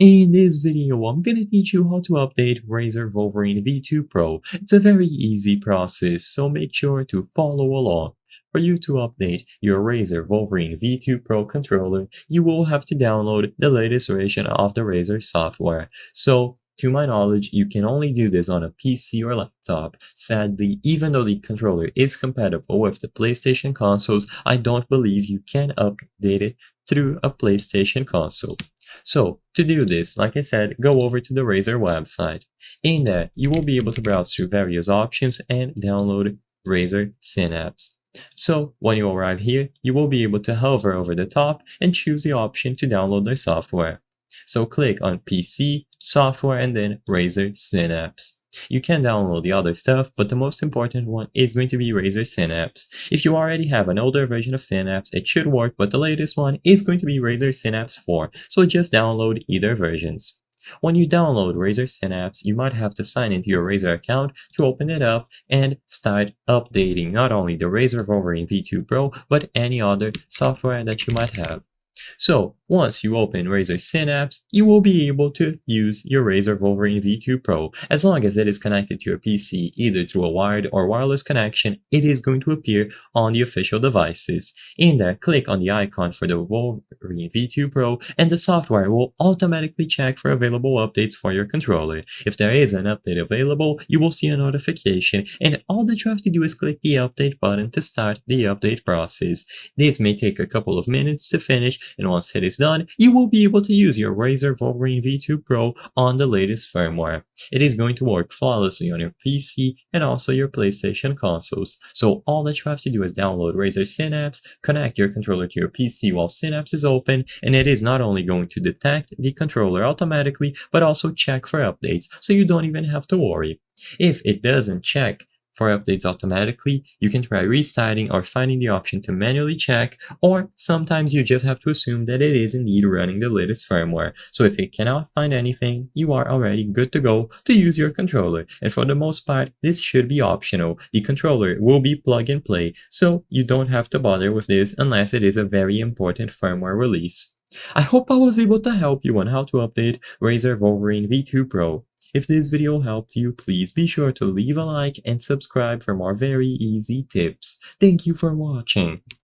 In this video, I'm gonna teach you how to update Razer Wolverine V2 Pro. It's a very easy process, so make sure to follow along. For you to update your Razer Wolverine V2 Pro controller, you will have to download the latest version of the Razer software. So, to my knowledge, you can only do this on a PC or laptop. Sadly, even though the controller is compatible with the PlayStation consoles, I don't believe you can update it through a PlayStation console. So to do this, like I said, go over to the Razer website. In there, you will be able to browse through various options and download Razer Synapse. So when you arrive here, you will be able to hover over the top and choose the option to download the software. So click on PC, Software, and then Razer Synapse. You can download the other stuff, but the most important one is going to be Razer Synapse. If you already have an older version of Synapse, it should work, but the latest one is going to be Razer Synapse 4, so just download either versions. When you download Razer Synapse, you might have to sign into your Razer account to open it up and start updating not only the Razer Wolverine V2 Pro, but any other software that you might have. So once you open Razer Synapse, you will be able to use your Razer Wolverine V2 Pro. As long as it is connected to your PC either through a wired or wireless connection, it is going to appear on the official devices. In there, click on the icon for the Wolverine V2 Pro and the software will automatically check for available updates for your controller. If there is an update available, you will see a notification and all that you have to do is click the update button to start the update process. This may take a couple of minutes to finish, and once it is done, you will be able to use your Razer Wolverine V2 Pro on the latest firmware. It is going to work flawlessly on your PC and also your PlayStation consoles. So all that you have to do is download Razer Synapse, connect your controller to your PC while Synapse is open, and it is not only going to detect the controller automatically, but also check for updates, so you don't even have to worry. If it doesn't check for updates automatically, you can try restarting or finding the option to manually check, or sometimes you just have to assume that it is indeed running the latest firmware. So if it cannot find anything, you are already good to go to use your controller. And for the most part, this should be optional. The controller will be plug and play, so you don't have to bother with this unless it is a very important firmware release. I hope I was able to help you on how to update Razer Wolverine V2 Pro. If this video helped you, please be sure to leave a like and subscribe for more very easy tips. Thank you for watching.